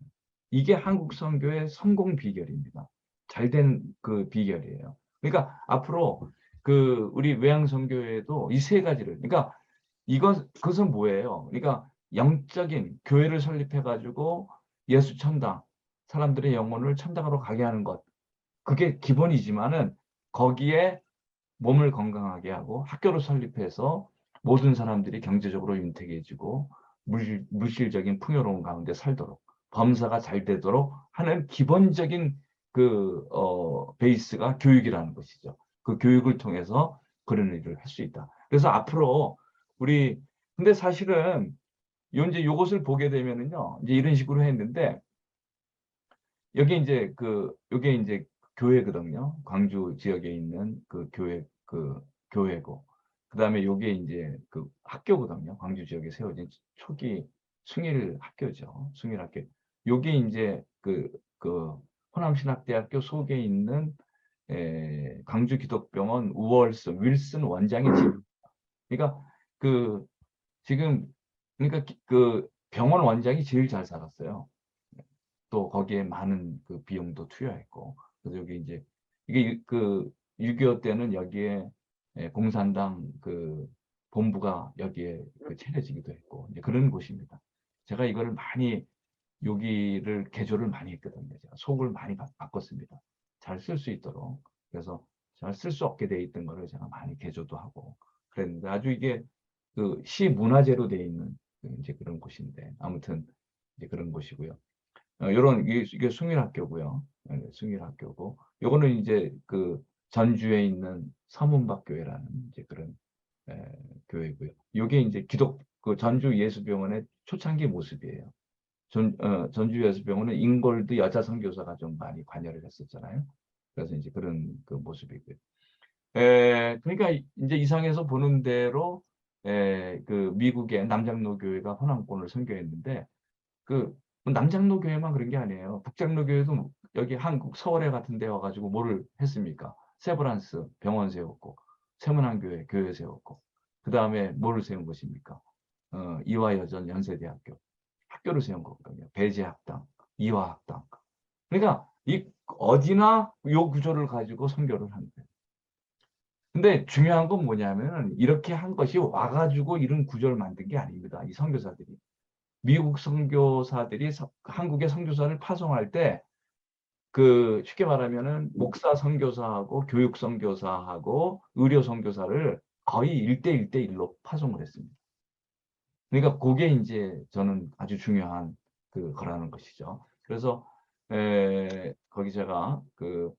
A: 이게 한국 선교의 성공 비결입니다. 잘된 그 비결이에요. 그러니까 앞으로 그 우리 외향 선교에도 이 세 가지를 그러니까 그것은 뭐예요? 그러니까 영적인 교회를 설립해가지고 예수 천당, 사람들의 영혼을 천당으로 가게 하는 것. 그게 기본이지만은 거기에 몸을 건강하게 하고 학교를 설립해서 모든 사람들이 경제적으로 윤택해지고 물질적인 풍요로운 가운데 살도록 범사가 잘 되도록 하는 기본적인 베이스가 교육이라는 것이죠. 그 교육을 통해서 그런 일을 할 수 있다. 그래서 앞으로 근데 사실은 이제 요것을 보게 되면은요, 이제 이런 식으로 했는데, 요게 이제 교회거든요. 광주 지역에 있는 교회고. 그 다음에 요게 이제 그 학교거든요. 광주 지역에 세워진 초기 숭일 학교죠. 숭일 학교. 요게 이제 그 호남신학대학교 속에 있는 광주 기독병원 윌슨 원장의 집. 그러니까 그 지금 그러니까 그 병원 원장이 제일 잘 살았어요. 또 거기에 많은 그 비용도 투여했고. 그래서 여기 이제 이게 그 6.25 때는 여기에 공산당 그 본부가 여기에 그 차려지기도 했고 이제 그런 곳입니다. 제가 이거를 많이 여기를 개조를 많이 했거든요. 제가 속을 많이 바꿨습니다. 잘 쓸 수 있도록. 그래서 잘 쓸 수 없게 돼 있던 거를 제가 많이 개조도 하고 그랬는데 아주 이게 그 시문화재로 돼 있는 이제 그런 곳인데 아무튼 이제 그런 곳이고요. 요런 이게 숭일학교고요. 숭일학교고 요거는 이제 그 전주에 있는 서문박교회라는 이제 그런 에, 교회고요. 요게 이제 그 전주 예수병원의 초창기 모습이에요. 전주 예수병원은 잉골드 여자 선교사가 좀 많이 관여를 했었잖아요. 그래서 이제 그런 그 모습이고요. 그러니까 이제 이상에서 보는 대로 그 미국의 남장로 교회가 호남권을 선교했는데 그 남장로 교회만 그런 게 아니에요. 북장로 교회도 여기 한국 서울에 같은 데 와가지고 뭐를 했습니까? 세브란스 병원 세웠고 세문안교회 세웠고 그 다음에 뭐를 세운 것입니까? 이화여전 연세대학교 학교를 세운 거거든요. 배제학당, 이화학당. 그러니까 이 어디나 요 구조를 가지고 선교를 하는 거예요. 근데 중요한 건 뭐냐면 이렇게 한 것이 와가지고 이런 구조를 만든 게 아닙니다. 이 선교사들이. 미국 선교사들이 한국의 선교사를 파송할 때 그 쉽게 말하면은 목사 선교사하고 교육 선교사하고 의료 선교사를 거의 1대1대1로 파송을 했습니다. 그러니까 그게 이제 저는 아주 중요한 그 거라는 것이죠. 그래서 거기 제가 그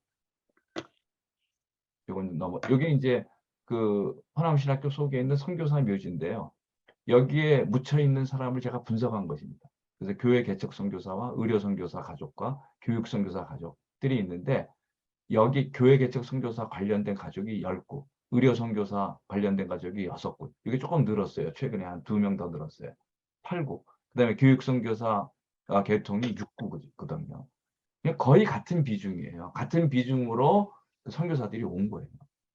A: 요건 요게 이제 그 호남신학교 속에 있는 선교사 묘지인데요. 여기에 묻혀 있는 사람을 제가 분석한 것입니다. 그래서 교회 개척 선교사와 의료 선교사 가족과 교육 선교사 가족들이 있는데 여기 교회 개척 선교사 관련된 가족이 10구, 의료 선교사 관련된 가족이 6구. 이게 조금 늘었어요. 최근에 한 2명 더 늘었어요. 8구. 그다음에 교육 선교사 계통이 6구거든요. 거의 같은 비중이에요. 같은 비중으로 선교사들이 온 거예요.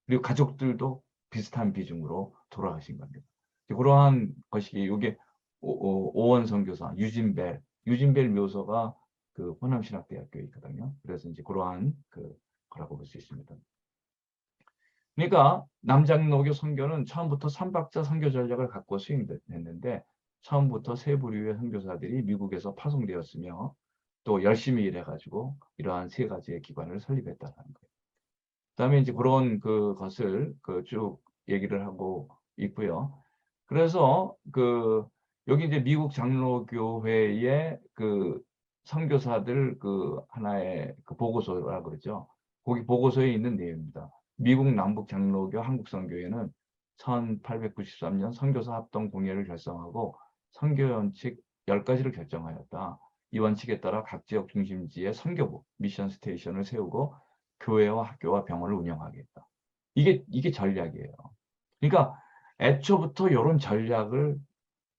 A: 그리고 가족들도 비슷한 비중으로 돌아가신 겁니다. 그러한 것이 이게 오원 선교사 유진벨 묘소가 그 호남신학대학교에 있거든요. 그래서 이제 그러한 그 거라고 볼 수 있습니다. 그러니까 남장로교 선교는 처음부터 삼박자 선교 전략을 갖고 수행됐는데 처음부터 세 부류의 선교사들이 미국에서 파송되었으며 또 열심히 일해가지고 이러한 세 가지의 기관을 설립했다는 거예요. 그다음에 이제 그런 것을 쭉 얘기를 하고 있고요. 그래서 여기 이제 미국 장로교회의 그 선교사들 하나의 보고서라 그러죠. 거기 보고서에 있는 내용입니다. 미국 남북 장로교 한국선교회는 1893년 선교사 합동 공예를 결성하고 선교 원칙 10가지를 결정하였다. 이 원칙에 따라 각 지역 중심지에 선교부, 미션 스테이션을 세우고 교회와 학교와 병원을 운영하겠다. 이게 전략이에요. 그러니까 애초부터 이런 전략을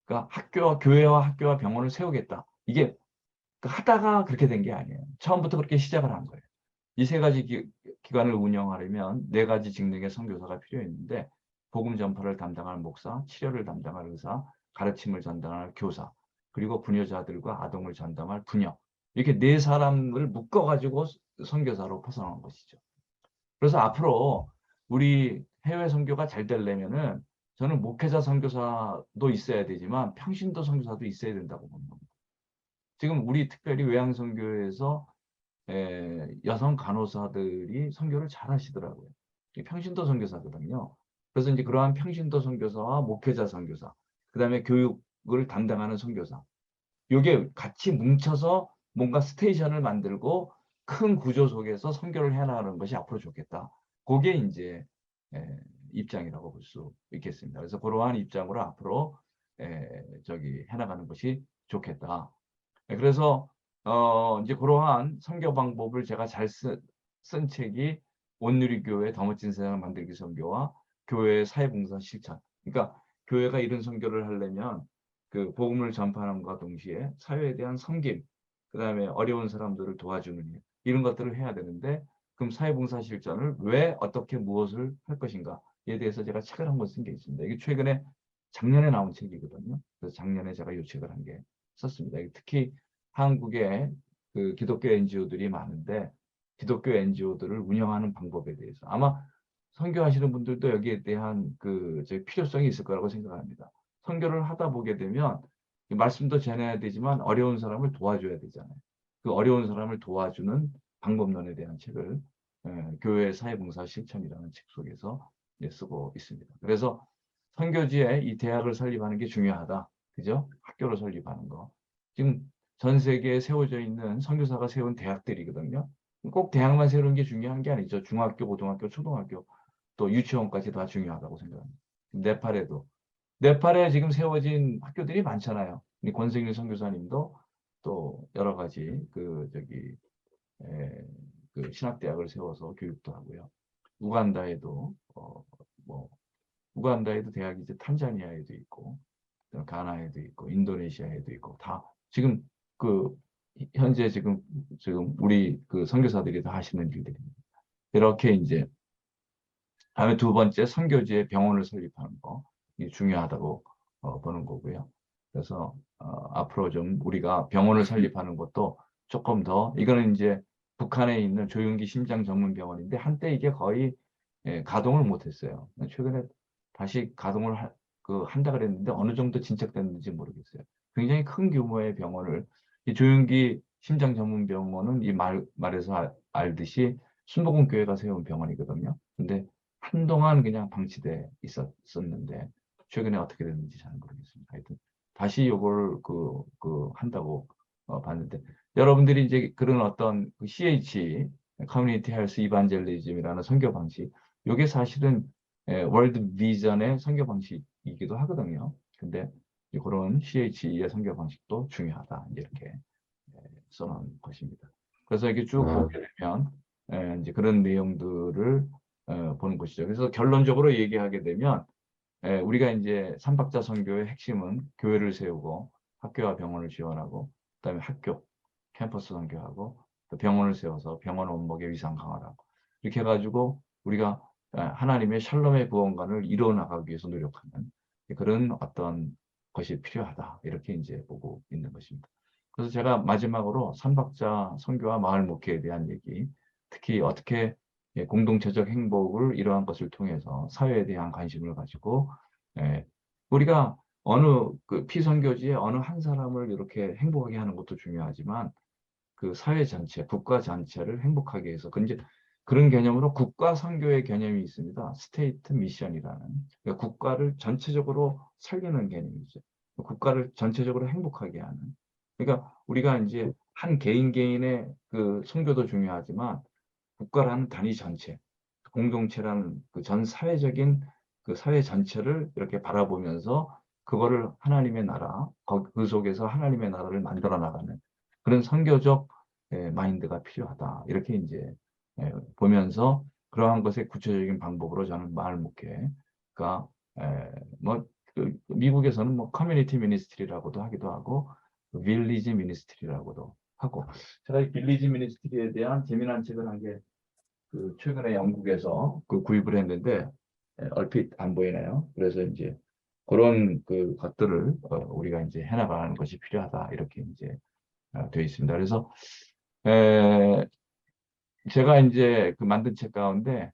A: 그러니까 교회와 학교와 병원을 세우겠다. 이게 하다가 그렇게 된 게 아니에요. 처음부터 그렇게 시작을 한 거예요. 이 세 가지 기관을 운영하려면 네 가지 직능의 선교사가 필요했는데 복음 전파를 담당할 목사, 치료를 담당할 의사, 가르침을 전담할 교사, 그리고 부녀자들과 아동을 전담할 부녀. 이렇게 네 사람을 묶어가지고 선교사로 파송한 것이죠. 그래서 앞으로 우리 해외 선교가 잘 되려면은 저는 목회자 선교사도 있어야 되지만 평신도 선교사도 있어야 된다고 봅니다. 지금 우리 특별히 외향선교에서 여성 간호사들이 선교를 잘 하시더라고요. 평신도 선교사거든요. 그래서 이제 그러한 평신도 선교사와 목회자 선교사, 그다음에 교육을 담당하는 선교사, 이게 같이 뭉쳐서 뭔가 스테이션을 만들고 큰 구조 속에서 선교를 해나가는 것이 앞으로 좋겠다. 그게 이제 입장이라고 볼 수 있겠습니다. 그래서 그러한 입장으로 앞으로 해나가는 것이 좋겠다. 그래서 이제 그러한 선교 방법을 제가 잘 쓴 책이 온누리교회 더 멋진 세상을 만들기 선교와 교회 사회봉사 실천. 그러니까 교회가 이런 선교를 하려면 그 복음을 전파함과 동시에 사회에 대한 섬김, 그다음에 어려운 사람들을 도와주는 일, 이런 것들을 해야 되는데, 그럼 사회봉사실전을 왜 어떻게 무엇을 할 것인가에 대해서 제가 책을 한 권 쓴 게 있습니다. 이게 최근에 작년에 나온 책이거든요. 그래서 작년에 제가 이 책을 한 게 썼습니다. 특히 한국에 그 기독교 NGO들이 많은데, 기독교 NGO들을 운영하는 방법에 대해서 아마 선교하시는 분들도 여기에 대한 그 필요성이 있을 거라고 생각합니다. 선교를 하다 보게 되면 말씀도 전해야 되지만 어려운 사람을 도와줘야 되잖아요. 그 어려운 사람을 도와주는 방법론에 대한 책을 교회 사회봉사 실천이라는 책 속에서 쓰고 있습니다. 그래서 선교지에 이 대학을 설립하는 게 중요하다. 그죠? 학교를 설립하는 거. 지금 전 세계에 세워져 있는 선교사가 세운 대학들이거든요. 꼭 대학만 세우는 게 중요한 게 아니죠. 중학교, 고등학교, 초등학교, 또 유치원까지 다 중요하다고 생각합니다. 네팔에 지금 세워진 학교들이 많잖아요. 권승일 선교사님도 또 여러 가지 그 신학대학을 세워서 교육도 하고요. 우간다에도 뭐 우간다에도 대학이 이제 탄자니아에도 있고, 가나에도 있고, 인도네시아에도 있고, 다 지금 그 현재 지금 우리 그 선교사들이 다 하시는 일들입니다. 이렇게 이제 다음에 두 번째, 선교지에 병원을 설립하는 거, 이게 중요하다고 보는 거고요. 그래서 앞으로 좀 우리가 병원을 설립하는 것도 조금 더, 이거는 이제 북한에 있는 조윤기 심장 전문 병원인데 한때 이게 거의 가동을 못했어요. 최근에 다시 가동을 한다 그랬는데 어느 정도 진척됐는지 모르겠어요. 굉장히 큰 규모의 병원을, 이 조윤기 심장 전문 병원은 이 말에서 알듯이 순복음교회가 세운 병원이거든요. 근데 한동안 그냥 방치돼 있었는데 최근에 어떻게 됐는지 잘 모르겠습니다. 하여튼 다시 이걸 한다고 봤는데, 여러분들이 이제 그런 어떤 CH 커뮤니티 헬스 이반젤리즘이라는 선교 방식, 이게 사실은 월드 비전의 선교 방식이기도 하거든요. 근데 그런 CH의 선교 방식도 중요하다, 이렇게 써놓은 것입니다. 그래서 이렇게 쭉 보게 되면 이제 그런 내용들을 보는 것이죠. 그래서 결론적으로 얘기하게 되면 우리가 이제 삼박자 선교의 핵심은 교회를 세우고 학교와 병원을 지원하고, 그다음에 학교 캠퍼스 선교하고, 또 병원을 세워서 병원 원목의 위상 강화하고, 이렇게 해가지고 우리가 하나님의 샬롬의 구원관을 이루어 나가기 위해서 노력하는 그런 어떤 것이 필요하다, 이렇게 이제 보고 있는 것입니다. 그래서 제가 마지막으로 삼박자 선교와 마을 목회에 대한 얘기, 특히 어떻게 공동체적 행복을 이러한 것을 통해서 사회에 대한 관심을 가지고, 우리가 어느 피선교지에 어느 한 사람을 이렇게 행복하게 하는 것도 중요하지만 그 사회 전체, 국가 전체를 행복하게 해서, 이제 그런 개념으로 국가 선교의 개념이 있습니다. 스테이트 미션이라는, 그러니까 국가를 전체적으로 살리는 개념이죠. 국가를 전체적으로 행복하게 하는. 그러니까 우리가 이제 한 개인의 그 선교도 중요하지만 국가라는 단위 전체, 공동체라는 그 전 사회적인 그 사회 전체를 이렇게 바라보면서 그거를 하나님의 나라, 그 속에서 하나님의 나라를 만들어 나가는 그런 선교적 마인드가 필요하다, 이렇게 이제 보면서 그러한 것의 구체적인 방법으로 저는 마을 목회가 미국에서는 뭐 커뮤니티 미니스트리라고도 하기도 하고 빌리지 미니스트리라고도 하고, 제가 이 빌리지 미니스트리에 대한 재미난 책을 한 게 최근에 영국에서 구입을 했는데 얼핏 안 보이네요. 그래서 이제 그런 것들을 우리가 이제 해나가는 것이 필요하다, 이렇게 이제 되어 있습니다. 그래서 제가 이제 만든 책 가운데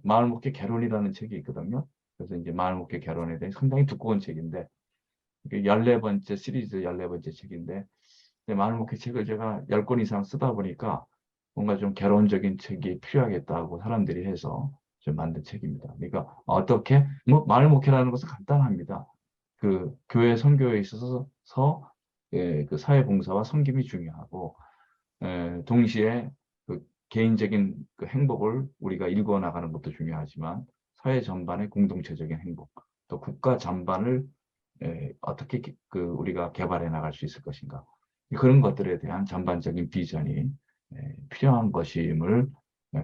A: 마을목회 개론이라는 책이 있거든요. 그래서 이제 마을목회 개론에 대해 상당히 두꺼운 책인데, 14번째 시리즈 14번째 책인데, 마을목회 책을 제가 10권 이상 쓰다 보니까 뭔가 좀 개론적인 책이 필요하겠다고 사람들이 해서 좀 만든 책입니다. 그러니까 어떻게 마을목회라는 것은 간단합니다. 교회 선교에 있어서 그 사회봉사와 섬김이 중요하고, 동시에 개인적인 행복을 우리가 일구어 나가는 것도 중요하지만 사회 전반의 공동체적인 행복, 또 국가 전반을 어떻게 우리가 개발해 나갈 수 있을 것인가, 그런 것들에 대한 전반적인 비전이 필요한 것임을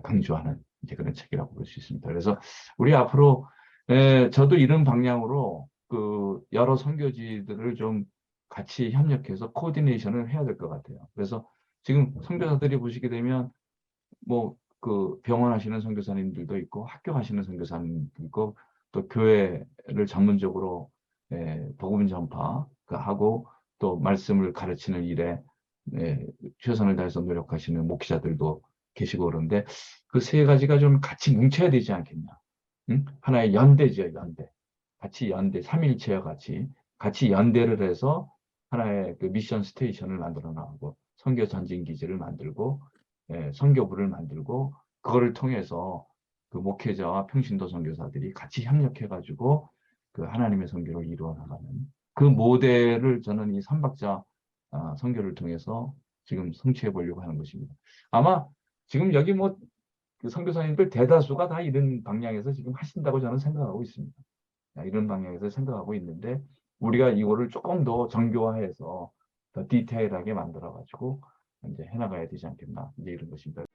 A: 강조하는 이제 그런 책이라고 볼 수 있습니다. 그래서 우리 앞으로 저도 이런 방향으로 여러 선교지들을 좀 같이 협력해서 코디네이션을 해야 될 것 같아요. 그래서 지금 선교사들이 보시게 되면 뭐 그 병원 하시는 선교사님들도 있고 학교 하시는 선교사님도 있고 또 교회를 전문적으로 복음 전파 하고 또 말씀을 가르치는 일에 최선을 다해서 노력하시는 목사들도 계시고 그런데 그 세 가지가 좀 같이 뭉쳐야 되지 않겠냐. 응? 하나의 연대죠, 연대. 같이 연대, 삼일체와 같이 연대를 해서 하나의 그 미션 스테이션을 만들어 나가고 선교 전진 기지를 만들고 선교부를 만들고 그거를 통해서 그 목회자와 평신도 선교사들이 같이 협력해 가지고 그 하나님의 선교를 이루어 나가는 그 모델을 저는 이 삼박자 선교를 통해서 지금 성취해 보려고 하는 것입니다. 아마 지금 여기 뭐 그 선교사님들 대다수가 다 이런 방향에서 지금 하신다고 저는 생각하고 있습니다. 이런 방향에서 생각하고 있는데 우리가 이거를 조금 더 정교화해서 더 디테일하게 만들어 가지고 이제 해나가야 되지 않겠나 이제 이런 것입니다.